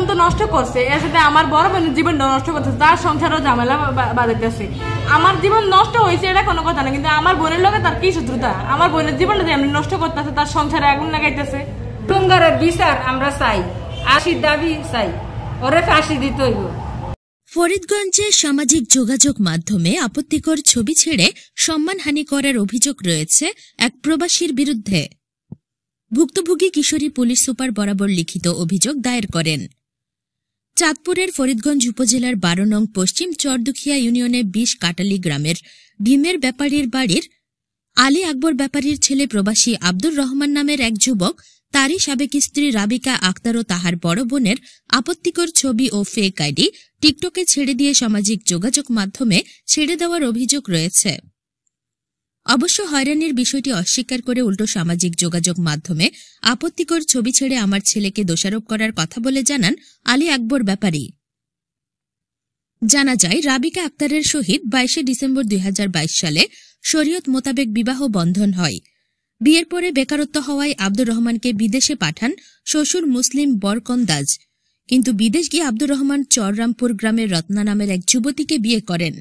তো নষ্ট করছে, এর সাথে আমার বড় বোনের জীবন নষ্ট করছে, তার সংসারও ঝামেলা বাঁধাইতেছে। আমার জীবন নষ্ট হয়েছে এটা কোনো কথা না, কিন্তু আমার বোনের লোকে তার কি শত্রুতা? আমার বোনের জীবনটা যে এমনি নষ্ট করতেছে, তার সংসারে আগুন লাগাইতেছে। টুঙ্গারের বিচার আমরা চাই, আশির দাবি চাই, ওরে ফাঁসি দিতে হইব। ফরিদগঞ্জে সামাজিক যোগাযোগ মাধ্যমে আপত্তিকর ছবি ছেড়ে সম্মানহানি করার অভিযোগ রয়েছে এক প্রবাসীর বিরুদ্ধে। ভুক্তভোগী কিশোরী পুলিশ সুপার বরাবর লিখিত অভিযোগ দায়ের করেন। চাঁদপুরের ফরিদগঞ্জ উপজেলার 12 নং পশ্চিম চরদুখিয়া ইউনিয়নে 20 কাটালি গ্রামের ডিমের ব্যাপারীর বাড়ির আলী আকবর ব্যাপারীর ছেলে প্রবাসী আব্দুর রহমান নামের এক যুবক তারই সাবেক স্ত্রী রাবিকা আক্তার ও তাহার বড় বোনের আপত্তিকর ছবি ও ফেক আইডি টিকটকে ছেড়ে দিয়ে সামাজিক যোগাযোগ মাধ্যমে ছেড়ে দেওয়ার অভিযোগ রয়েছে। অবশ্য হয়রানির বিষয়টি অস্বীকার করে উল্টো সামাজিক যোগাযোগ মাধ্যমে আপত্তিকর ছবি ছেড়ে আমার ছেলেকে দোষারোপ করার কথা বলে জানান আলী আকবর ব্যাপারী। জানা যায়, রাবিকা আক্তারের সহিত 22 ডিসেম্বর 2022 সালে শরীয়ত মোতাবেক বিবাহ বন্ধন হয়। বিয়ের পরে বেকারত্ব হওয়ায় আব্দুর রহমানকে বিদেশে পাঠান শ্বশুর মুসলিম বরকন্দাজ, কিন্তু বিদেশ গিয়ে আব্দুর রহমান চররামপুর গ্রামের রত্না নামের এক যুবতীকে বিয়ে করেন।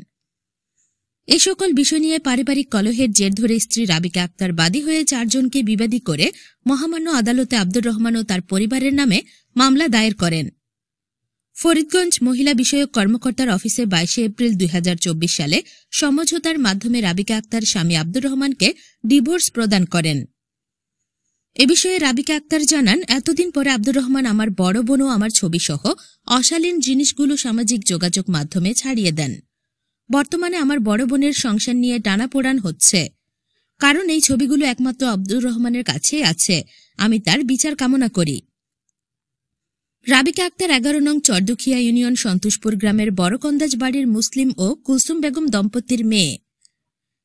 এ সকল বিষয় নিয়ে পারিবারিক কলহের জের ধরে স্ত্রী রাবিকা আক্তার বাদী হয়ে 4 জনকে বিবাদী করে মহামান্য আদালতে আব্দুর রহমান ও তার পরিবারের নামে মামলা দায়ের করেন। ফরিদগঞ্জ মহিলা বিষয়ক কর্মকর্তার অফিসে 22 এপ্রিল 2024 সালে সমঝোতার মাধ্যমে রাবিকা আক্তার স্বামী আব্দুর রহমানকে ডিভোর্স প্রদান করেন। এ বিষয়ে রাবিকা আক্তার জানান, এতদিন পরে আব্দুর রহমান আমার বড় বোন ও আমার ছবিসহ অশালীন জিনিসগুলো সামাজিক যোগাযোগ মাধ্যমে ছাড়িয়ে দেন। বর্তমানে আমার বড় বোনের সংসার নিয়ে টানাপোড়ান হচ্ছে, কারণ এই ছবিগুলো একমাত্র আব্দুর রহমানের কাছেই আছে। আমি তার বিচার কামনা করি। রাবিকা আক্তার 11 নং চরদুখিয়া ইউনিয়ন সন্তোষপুর গ্রামের বড়কন্দাজ বাড়ির মুসলিম ও কুলসুম বেগম দম্পতির মেয়ে।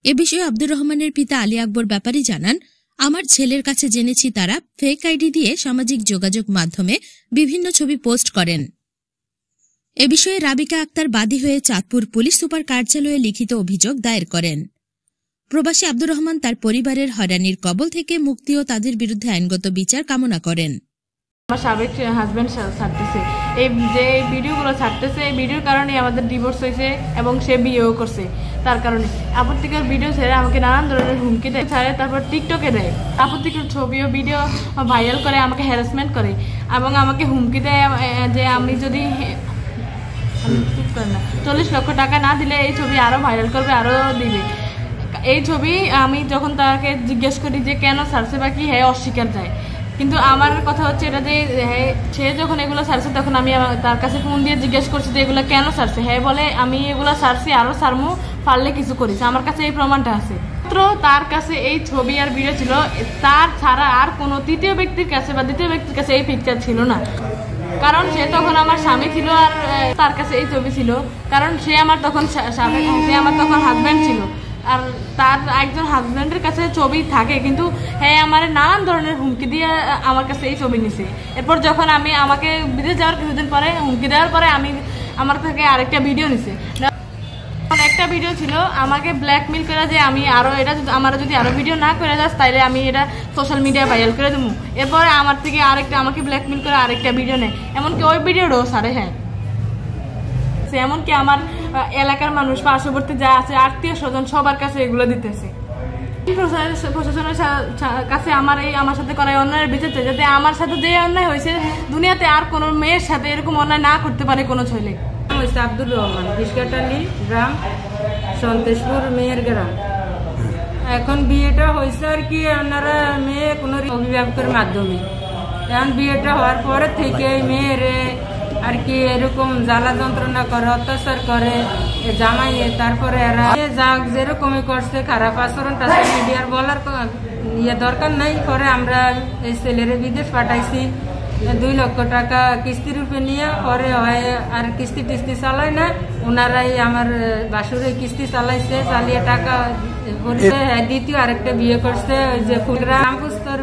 এ বিষয়ে আব্দুর রহমানের পিতা আলী আকবর ব্যাপারী জানান, আমার ছেলের কাছে জেনেছি তারা ফেক আইডি দিয়ে সামাজিক যোগাযোগ মাধ্যমে বিভিন্ন ছবি পোস্ট করেন। এ বিষয়ে রাবিকা আক্তার বাদী হয়ে চাঁদপুর পুলিশ সুপার কার্যালয়ে লিখিত অভিযোগ দায়ের করেন। প্রবাসী আব্দুর রহমান তার পরিবারের হয়রানির কবল থেকে মুক্তি ও তাদের বিরুদ্ধে আইনগত বিচার কামনা করেন। আমার সাবেক হাজব্যান্ড ছাড়তেছে, এই যে ভিডিওগুলো ছাড়তেছে, এই ভিডিওর কারণে আমাদের ডিভোর্স হয়েছে এবং সে বিয়েও করছে। তার কারণে আপত্তিকর ভিডিও ছেড়ে আমাকে নানান ধরনের হুমকি দেয়, ছাড়ে তারপর টিকটকে দেয়, আপত্তিকর ছবি ও ভিডিও ভাইরাল করে আমাকে হ্যারাসমেন্ট করে এবং আমাকে হুমকি দেয় যে আমি যদি 40 লক্ষ টাকা না দিলে এই ছবি আরো ভাইরাল করবে, আরো দিবে। এই ছবি আমি যখন তাকে জিজ্ঞেস করি যে কেন ছাড়ছে বা কি, হ্যাঁ অস্বীকার যায়। কিন্তু আমার কথা হচ্ছে এটা যে সে যখন এগুলো ছাড়ছে তখন আমি তার কাছে ফোন দিয়ে জিজ্ঞেস করছি যে এগুলো কেন ছাড়ছে। হ্যাঁ বলে আমি এগুলো ছাড়ছি, আরো ছাড়মু, পারলে কিছু করিস। আমার কাছে এই প্রমাণটা আছে। তার কাছে এই ছবি আর ভিডিও ছিল, তার ছাড়া আর কোনো তৃতীয় ব্যক্তির কাছে বা দ্বিতীয় ব্যক্তির কাছে এই পিকচার ছিল না। কারণ সে তখন আমার স্বামী ছিল আর তার কাছে এই ছবি ছিল, কারণ সে আমার তখন হাজব্যান্ড ছিল। আর তার একজন হাজব্যান্ডের কাছে ছবি থাকে, কিন্তু হ্যাঁ আমার নানান ধরনের হুমকি দিয়ে আমার কাছে এই ছবি নিছে। এরপর যখন আমাকে বিদেশ যাওয়ার কিছুদিন পরে হুমকি দেওয়ার পরে আমার থেকে আরেকটা ভিডিও নিছে। একটা ভিডিও ছিল আমাকে ব্ল্যাকমেল করে যে আমি আরো এটা আমার যদি আরো ভিডিও না করে যাস তাইলে আমি এটা সোশ্যাল মিডিয়া ভাইরাল করে দেবো। এরপরে আমার থেকে আমাকে ব্ল্যাকমেল করে আরেকটা ভিডিও নেয়, এমনকি ওই ভিডিওটাও সারে। হ্যাঁ, এমনকি আমার এলাকার মানুষ, পার্শ্ববর্তী যা আছে, আত্মীয় স্বজন, সবার কাছে এগুলো দিতেছে। প্রশাসনের কাছে আমার সাথে করা অন্যায়ের বিচার চাই, যাতে আমার সাথে যে অন্যায় হয়েছে দুনিয়াতে আর কোনো মেয়ের সাথে এরকম অন্যায় না করতে পারে কোনো ছেলে। আব্দুর রহমান, বিশকাটালি গ্রাম, সন্তোষপুর মেয়ের গ্রাম। এখন বিয়েটা হয়েছে আর কি ওনারা মেয়ে কোনো অভিভাবকের মাধ্যমে। এখন বিয়েটা হওয়ার পরে থেকে মেয়ের আর কি এরকম জ্বালা যন্ত্রণা করে, অত্যাচার করে জামাইয়ে। তারপরে এরা যাক যেরকমই করছে, খারাপ আচরণটা মিডিয়ার বলার দরকার নাই। পরে আমরা এই ছেলেরে বিদেশ পাঠাইছি 2 লক্ষ টাকা কিস্তি রূপে নিয়ে। পরে হয় আর কিস্তি টিস্তি চালায় না, ওনারাই আমার বাসুরে কিস্তি চালাইছে, চালিয়ে টাকা করছে। দ্বিতীয় আরেকটা বিয়ে করছে, ওই যে ফুলরামপুস্তর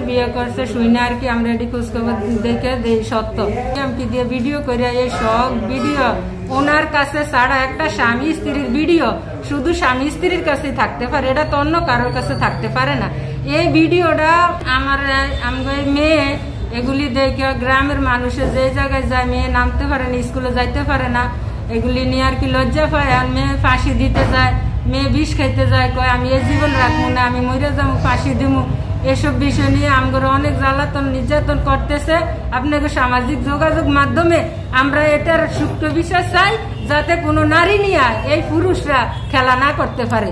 বিয়ে করছে শুনে আর কি আমরা এটি খোঁজখবর দেখে সত্য কি দিয়ে ভিডিও করে এই সব ভিডিও ওনার কাছে ছাড়া একটা স্বামী স্ত্রীর ভিডিও শুধু স্বামী স্ত্রীর কাছে থাকতে পারে, এটা তো অন্য কারোর কাছে থাকতে পারে না। এই ভিডিওটা আমার মেয়ে এগুলি দেখে গ্রামের মানুষের যে জায়গায় যায় মেয়ে নামতে পারে না, স্কুলে যাইতে পারে না, এগুলি নিয়ে আর কি লজ্জা পায়। আর মেয়ে ফাঁসি দিতে যায়, মেয়ে বিষ খাইতে যায়, কয় আমি এই জীবন রাখবো না, আমি মরে যাবো, ফাঁসি দিব। এসব বিষয় নিয়ে আমরা অনেক জ্বালাতন নির্যাতন করতেছে। আপনাকে সামাজিক যোগাযোগ মাধ্যমে আমরা এটার সুষ্ঠু বিচার চাই, যাতে কোনো নারী নিয়ে এই পুরুষরা খেলা না করতে পারে।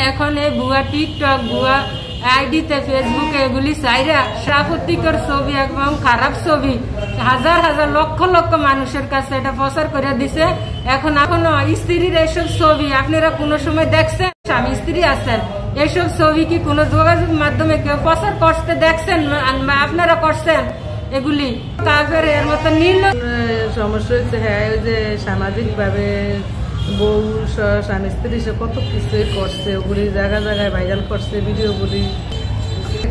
এখন এই ভুয়া টিকটক, ভুয়া আইডিতে, ফেসবুকে এগুলি চাইরা আপত্তিকর ছবি এবং খারাপ ছবি হাজার হাজার লক্ষ লক্ষ মানুষের কাছে এটা প্রচার করে দিছে। এখনো স্ত্রীর এইসব ছবি আপনারা কোনো সময় দেখছেন? স্বামী স্ত্রী আছেন, এইসব ছবি কি কোনো যোগাযোগ মাধ্যমে কেউ প্রচার করতে দেখছেন? আপনারা করছেন? এগুলি কাফের এর মতো নির্লজ্জ। সমস্যা হচ্ছে হ্যাঁ, ওই যে সামাজিক ভাবে বউ স্বামী স্ত্রী সে কত কিছুই করছে, ওগুলি জায়গা জায়গায় ভাইরাল করছে ভিডিওগুলি।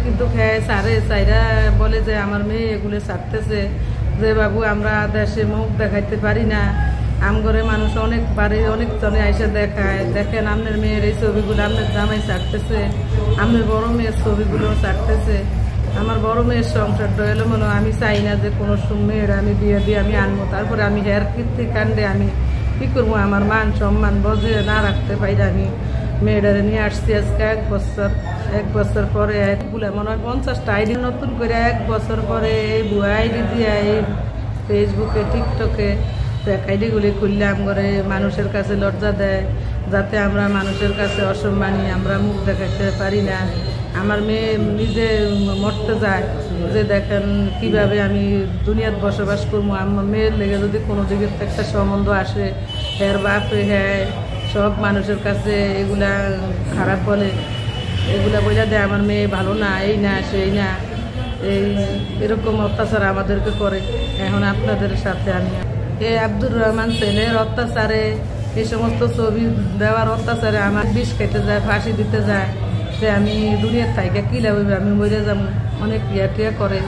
কিন্তু হ্যাঁ সারে সাইরা বলে যে আমার মেয়ে এগুলি ছাড়তেছে, যে বাবু আমরা দেশে মুখ দেখাইতে পারি না, আমগরে মানুষ অনেক বাড়ি অনেক জনে আইসে দেখায়, দেখেন আপনার মেয়ের এই ছবিগুলো আপনার জামাই ছাড়তেছে, আপনার বড় মেয়ের ছবিগুলো ছাড়তেছে। আমার বড় মেয়ের সংসারটা এলো মনে আমি চাই না যে কোনো মেয়ের আমি বিয়ে দিয়ে আমি আনবো, তারপরে আমি হেয়ার কীর্তি কাণ্ডে আমি কি করবো, আমার মান সম্মান বজিয়ে না রাখতে পারি। আমি মেয়েটারে নিয়ে আসছি আজকে এক বছর পরে একগুলো মনে হয় 50টা আইডি নতুন করে 1 বছর পরে এই ভুয়া আইডি দিয়ে এই ফেসবুকে টিকটকে আইডিগুলি খুললে করে মানুষের কাছে লজ্জা দেয়, যাতে আমরা মানুষের কাছে অসম্মানী, আমরা মুখ দেখাতে পারি না। আমার মেয়ে নিজে মরতে যায় যে দেখেন কিভাবে আমি দুনিয়াত বসবাস করবো। আমার মেয়ের লেগে যদি কোনো দিকে একটা সম্বন্ধ আসে, এর বাপে হ্যাঁ সব মানুষের কাছে এগুলা খারাপ বলে, এগুলা বলে দেয় আমার মেয়ে ভালো না, এই না সেই না, এরকম অত্যাচার আমাদেরকে করে। এখন আপনাদের সাথে আমি এই আব্দুর রহমান ছেলের অত্যাচারে, এই সমস্ত ছবি দেওয়ার অত্যাচারে আমার বিষ খেতে যায়, ফাঁসি দিতে যায়, যে আমি দুনিয়ার থাইকা কি লাগবে, আমি মরে যাবো, অনেক ইয়া টিয়া করে।